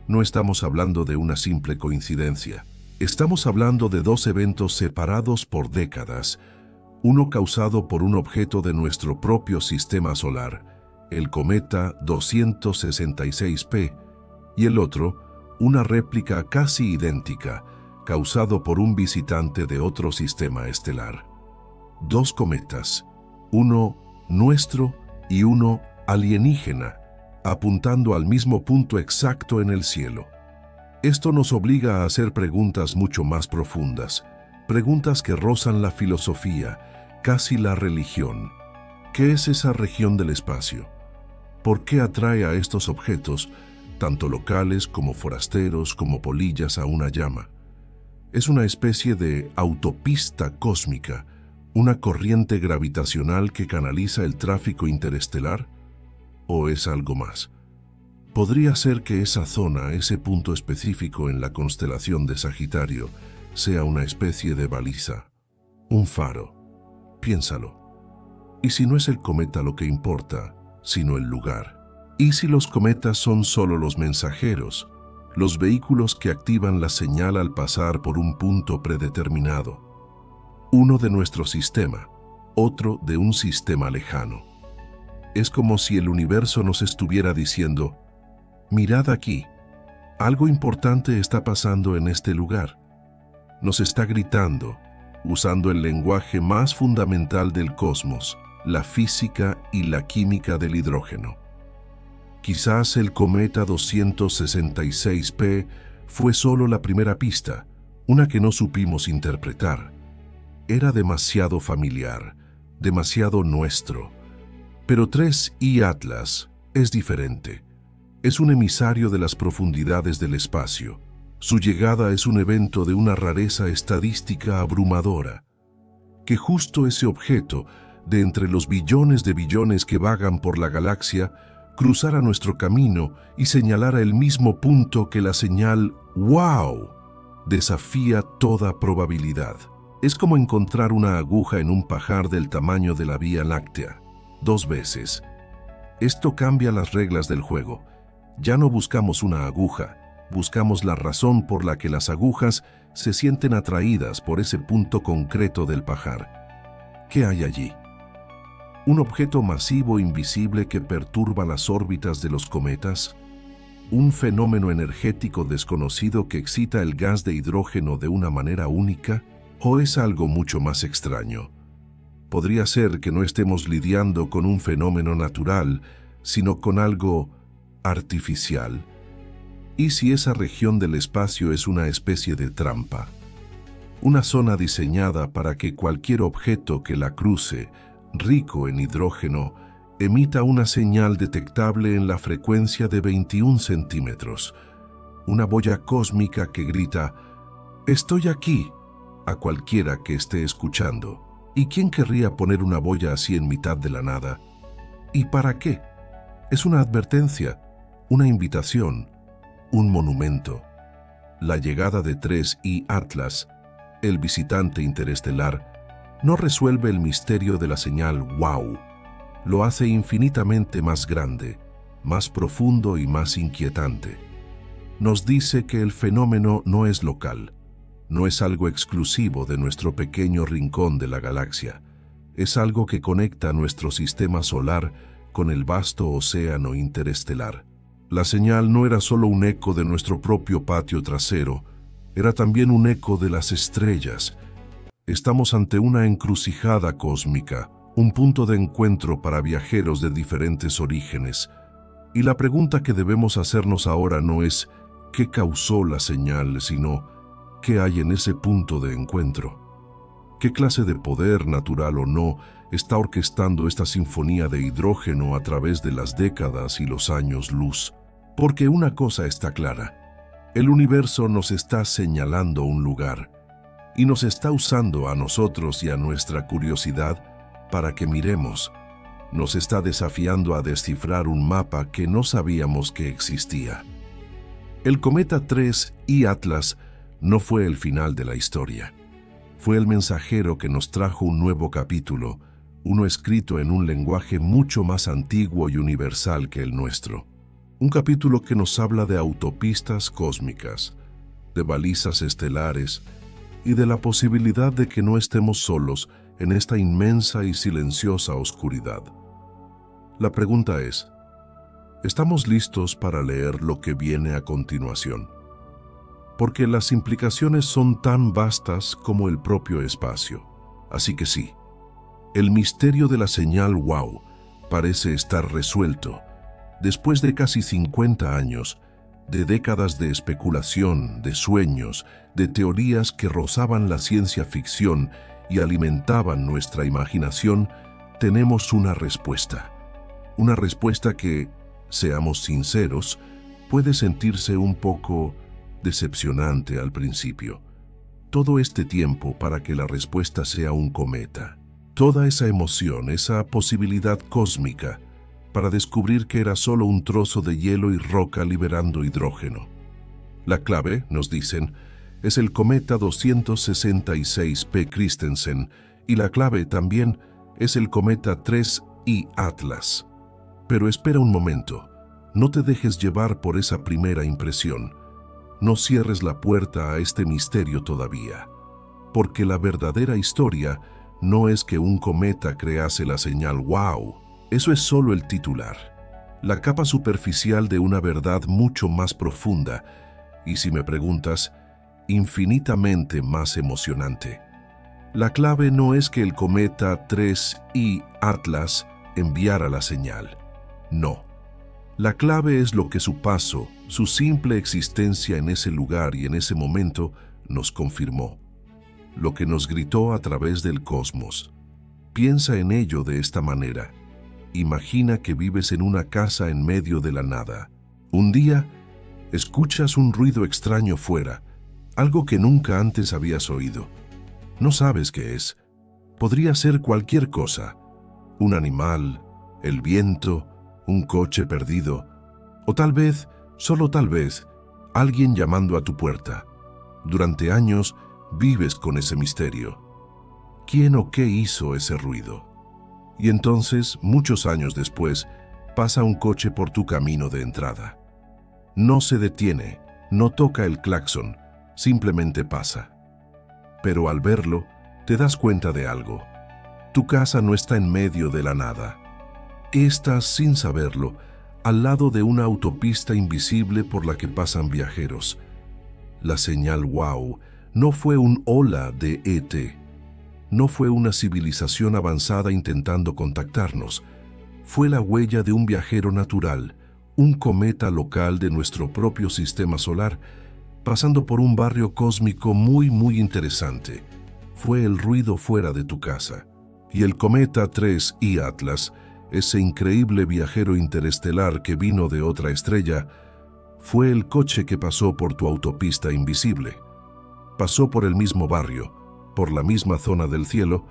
No estamos hablando de una simple coincidencia. Estamos hablando de dos eventos separados por décadas, uno causado por un objeto de nuestro propio sistema solar, el cometa 266P, y el otro, una réplica casi idéntica, causado por un visitante de otro sistema estelar. Dos cometas, uno nuestro y uno alienígena, apuntando al mismo punto exacto en el cielo. Esto nos obliga a hacer preguntas mucho más profundas, preguntas que rozan la filosofía, casi la religión. ¿Qué es esa región del espacio? ¿Por qué atrae a estos objetos, tanto locales como forasteros, como polillas a una llama? ¿Es una especie de autopista cósmica, una corriente gravitacional que canaliza el tráfico interestelar? ¿O es algo más? Podría ser que esa zona, ese punto específico en la constelación de Sagitario, sea una especie de baliza, un faro. Piénsalo. ¿Y si no es el cometa lo que importa, sino el lugar? ¿Y si los cometas son solo los mensajeros, los vehículos que activan la señal al pasar por un punto predeterminado? Uno de nuestro sistema, otro de un sistema lejano. Es como si el universo nos estuviera diciendo: mirad aquí, algo importante está pasando en este lugar. Nos está gritando, usando el lenguaje más fundamental del cosmos, la física y la química del hidrógeno. Quizás el cometa 266P fue solo la primera pista, una que no supimos interpretar. Era demasiado familiar, demasiado nuestro. Pero 3I Atlas es diferente. Es un emisario de las profundidades del espacio. Su llegada es un evento de una rareza estadística abrumadora. Que justo ese objeto, de entre los billones de billones que vagan por la galaxia, cruzara nuestro camino y señalara el mismo punto que la señal ¡Wow! Desafía toda probabilidad. Es como encontrar una aguja en un pajar del tamaño de la Vía Láctea, 2 veces. Esto cambia las reglas del juego. Ya no buscamos una aguja, buscamos la razón por la que las agujas se sienten atraídas por ese punto concreto del pajar. ¿Qué hay allí? ¿Un objeto masivo invisible que perturba las órbitas de los cometas? ¿Un fenómeno energético desconocido que excita el gas de hidrógeno de una manera única? ¿O es algo mucho más extraño? Podría ser que no estemos lidiando con un fenómeno natural, sino con algo artificial. ¿Y si esa región del espacio es una especie de trampa? Una zona diseñada para que cualquier objeto que la cruce, rico en hidrógeno, emita una señal detectable en la frecuencia de 21 centímetros. Una boya cósmica que grita: «Estoy aquí», a cualquiera que esté escuchando. ¿Y quién querría poner una boya así en mitad de la nada? ¿Y para qué? Es una advertencia, una invitación, un monumento. La llegada de 3I Atlas, el visitante interestelar, no resuelve el misterio de la señal ¡Wow! Lo hace infinitamente más grande, más profundo y más inquietante. Nos dice que el fenómeno no es local, no es algo exclusivo de nuestro pequeño rincón de la galaxia. Es algo que conecta nuestro sistema solar con el vasto océano interestelar. La señal no era solo un eco de nuestro propio patio trasero, era también un eco de las estrellas. Estamos ante una encrucijada cósmica, un punto de encuentro para viajeros de diferentes orígenes. Y la pregunta que debemos hacernos ahora no es ¿qué causó la señal?, sino ¿qué hay en ese punto de encuentro? ¿Qué clase de poder, natural o no, está orquestando esta sinfonía de hidrógeno a través de las décadas y los años luz? Porque una cosa está clara: el universo nos está señalando un lugar y nos está usando a nosotros y a nuestra curiosidad para que miremos. Nos está desafiando a descifrar un mapa que no sabíamos que existía. El cometa 3I Atlas no fue el final de la historia. Fue el mensajero que nos trajo un nuevo capítulo, uno escrito en un lenguaje mucho más antiguo y universal que el nuestro. Un capítulo que nos habla de autopistas cósmicas, de balizas estelares y de la posibilidad de que no estemos solos en esta inmensa y silenciosa oscuridad. La pregunta es, ¿estamos listos para leer lo que viene a continuación? Porque las implicaciones son tan vastas como el propio espacio. Así que sí, el misterio de la señal WOW parece estar resuelto. Después de casi 50 años, de décadas de especulación, de sueños, de teorías que rozaban la ciencia ficción y alimentaban nuestra imaginación, tenemos una respuesta. Una respuesta que, seamos sinceros, puede sentirse un poco decepcionante al principio. Todo este tiempo para que la respuesta sea un cometa. Toda esa emoción, esa posibilidad cósmica, para descubrir que era solo un trozo de hielo y roca liberando hidrógeno. La clave, nos dicen, es el cometa 266P Christensen, y la clave también es el cometa 3I Atlas. Pero espera un momento, no te dejes llevar por esa primera impresión. No cierres la puerta a este misterio todavía, porque la verdadera historia no es que un cometa crease la señal WOW. Eso es solo el titular, la capa superficial de una verdad mucho más profunda y, si me preguntas, infinitamente más emocionante. La clave no es que el cometa 3I Atlas enviara la señal. No. La clave es lo que su paso, su simple existencia en ese lugar y en ese momento nos confirmó. Lo que nos gritó a través del cosmos. Piensa en ello de esta manera. Imagina que vives en una casa en medio de la nada. Un día, escuchas un ruido extraño fuera, algo que nunca antes habías oído. No sabes qué es. Podría ser cualquier cosa. Un animal, el viento, un coche perdido, o tal vez, solo tal vez, alguien llamando a tu puerta. Durante años vives con ese misterio. ¿Quién o qué hizo ese ruido? Y entonces, muchos años después, pasa un coche por tu camino de entrada. No se detiene, no toca el claxon, simplemente pasa. Pero al verlo, te das cuenta de algo. Tu casa no está en medio de la nada. Estás, sin saberlo, al lado de una autopista invisible por la que pasan viajeros. La señal WOW no fue un hola de ET. No fue una civilización avanzada intentando contactarnos. Fue la huella de un viajero natural, un cometa local de nuestro propio sistema solar, pasando por un barrio cósmico muy interesante. Fue el ruido fuera de tu casa. Y el cometa 3I Atlas, ese increíble viajero interestelar que vino de otra estrella, fue el coche que pasó por tu autopista invisible. Pasó por el mismo barrio, por la misma zona del cielo,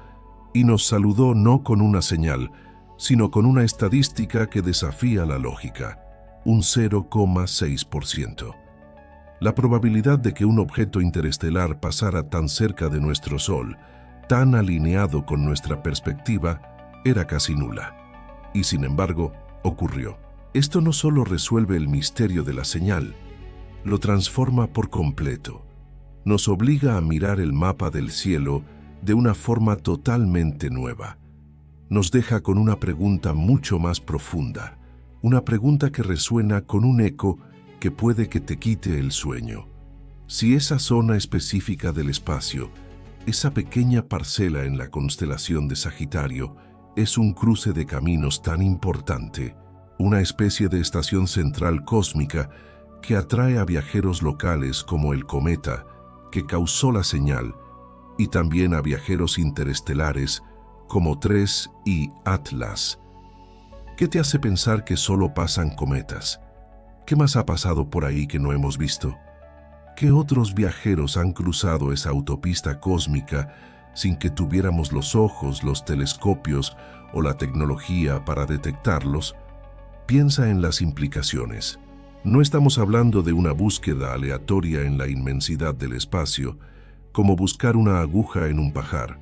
y nos saludó no con una señal, sino con una estadística que desafía la lógica, un 0,6%. La probabilidad de que un objeto interestelar pasara tan cerca de nuestro Sol, tan alineado con nuestra perspectiva, era casi nula. Y sin embargo, ocurrió. Esto no solo resuelve el misterio de la señal, lo transforma por completo. Nos obliga a mirar el mapa del cielo de una forma totalmente nueva. nos deja con una pregunta mucho más profunda, una pregunta que resuena con un eco que puede que te quite el sueño. Si esa zona específica del espacio, esa pequeña parcela en la constelación de Sagitario, es un cruce de caminos tan importante, una especie de estación central cósmica que atrae a viajeros locales como el cometa que causó la señal, y también a viajeros interestelares como TRES y Atlas. ¿Qué te hace pensar que solo pasan cometas? ¿Qué más ha pasado por ahí que no hemos visto? ¿Qué otros viajeros han cruzado esa autopista cósmica sin que tuviéramos los ojos, los telescopios o la tecnología para detectarlos? Piensa en las implicaciones. No estamos hablando de una búsqueda aleatoria en la inmensidad del espacio, como buscar una aguja en un pajar.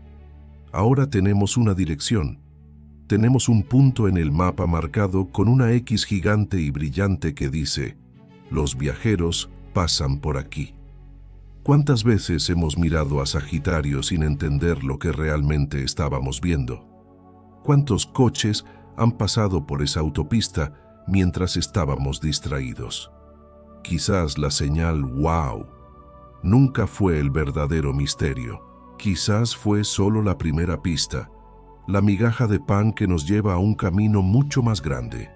Ahora tenemos una dirección. Tenemos un punto en el mapa marcado con una X gigante y brillante que dice: los viajeros pasan por aquí. ¿Cuántas veces hemos mirado a Sagitario sin entender lo que realmente estábamos viendo? ¿Cuántos coches han pasado por esa autopista mientras estábamos distraídos? Quizás la señal "wow" nunca fue el verdadero misterio. Quizás fue solo la primera pista, la migaja de pan que nos lleva a un camino mucho más grande.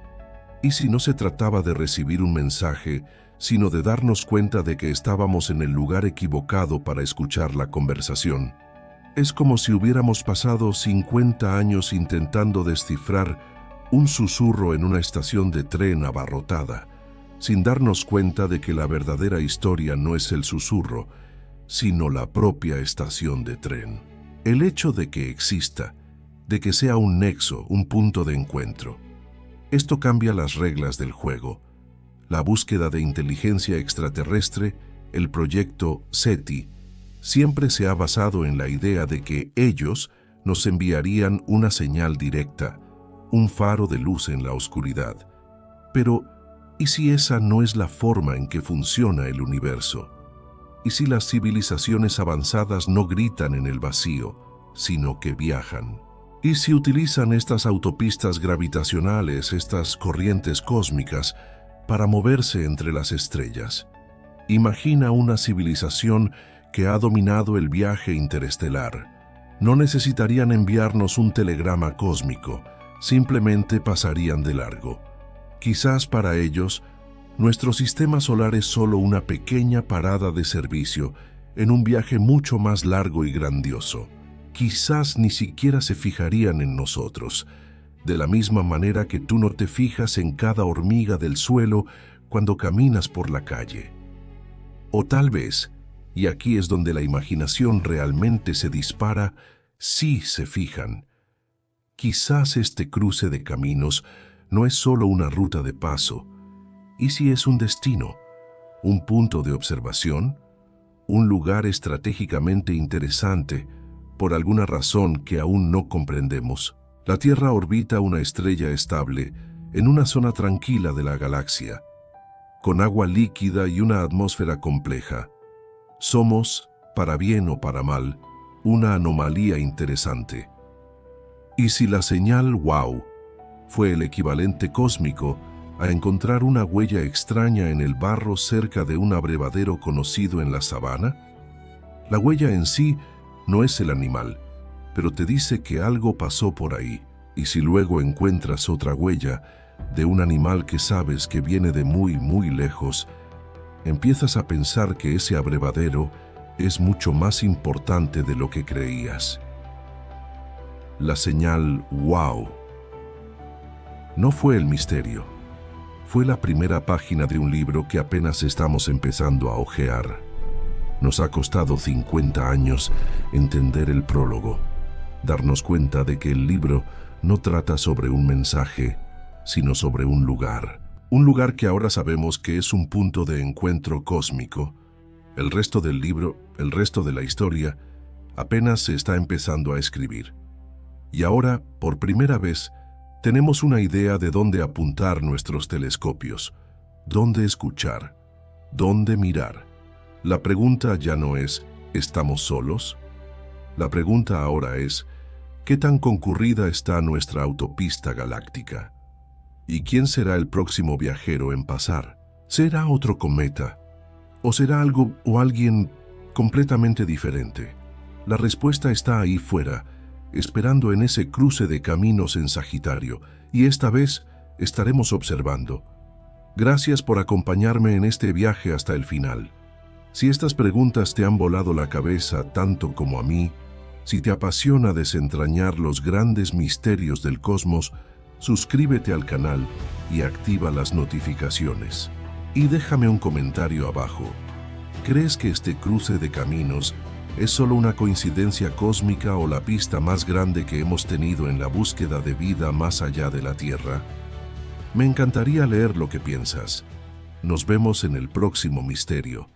¿Y si no se trataba de recibir un mensaje, sino de darnos cuenta de que estábamos en el lugar equivocado para escuchar la conversación? Es como si hubiéramos pasado 50 años intentando descifrar un susurro en una estación de tren abarrotada, sin darnos cuenta de que la verdadera historia no es el susurro, sino la propia estación de tren. El hecho de que exista, de que sea un nexo, un punto de encuentro. Esto cambia las reglas del juego. La búsqueda de inteligencia extraterrestre, el proyecto SETI, siempre se ha basado en la idea de que ellos nos enviarían una señal directa, un faro de luz en la oscuridad. Pero, ¿y si esa no es la forma en que funciona el universo? ¿Y si las civilizaciones avanzadas no gritan en el vacío, sino que viajan? ¿Y si utilizan estas autopistas gravitacionales, estas corrientes cósmicas, para moverse entre las estrellas? Imagina una civilización que ha dominado el viaje interestelar. No necesitarían enviarnos un telegrama cósmico, simplemente pasarían de largo. Quizás para ellos, nuestro sistema solar es solo una pequeña parada de servicio en un viaje mucho más largo y grandioso. Quizás ni siquiera se fijarían en nosotros, de la misma manera que tú no te fijas en cada hormiga del suelo cuando caminas por la calle. O tal vez, y aquí es donde la imaginación realmente se dispara, sí se fijan. Quizás este cruce de caminos no es solo una ruta de paso. ¿Y si es un destino, un punto de observación, un lugar estratégicamente interesante por alguna razón que aún no comprendemos? La Tierra orbita una estrella estable en una zona tranquila de la galaxia, con agua líquida y una atmósfera compleja. Somos, para bien o para mal, una anomalía interesante. ¿Y si la señal "wow" fue el equivalente cósmico a encontrar una huella extraña en el barro cerca de un abrevadero conocido en la sabana? La huella en sí no es el animal, pero te dice que algo pasó por ahí. Y si luego encuentras otra huella de un animal que sabes que viene de muy lejos, empiezas a pensar que ese abrevadero es mucho más importante de lo que creías. La señal "wow" no fue el misterio. Fue la primera página de un libro que apenas estamos empezando a hojear. Nos ha costado 50 años entender el prólogo, darnos cuenta de que el libro no trata sobre un mensaje, sino sobre un lugar que ahora sabemos que es un punto de encuentro cósmico. El resto del libro, el resto de la historia, apenas se está empezando a escribir. Y ahora, por primera vez, tenemos una idea de dónde apuntar nuestros telescopios, dónde escuchar, dónde mirar. La pregunta ya no es ¿estamos solos? La pregunta ahora es ¿Qué tan concurrida está nuestra autopista galáctica? ¿Y quién será el próximo viajero en pasar? ¿Será otro cometa? ¿O será algo o alguien completamente diferente? La respuesta está ahí fuera, esperando en ese cruce de caminos en Sagitario, y esta vez estaremos observando. Gracias por acompañarme en este viaje hasta el final. Si estas preguntas te han volado la cabeza tanto como a mí, si te apasiona desentrañar los grandes misterios del cosmos, suscríbete al canal y activa las notificaciones. Y déjame un comentario abajo. ¿Crees que este cruce de caminos es solo una coincidencia cósmica o la pista más grande que hemos tenido en la búsqueda de vida más allá de la Tierra? Me encantaría leer lo que piensas. Nos vemos en el próximo misterio.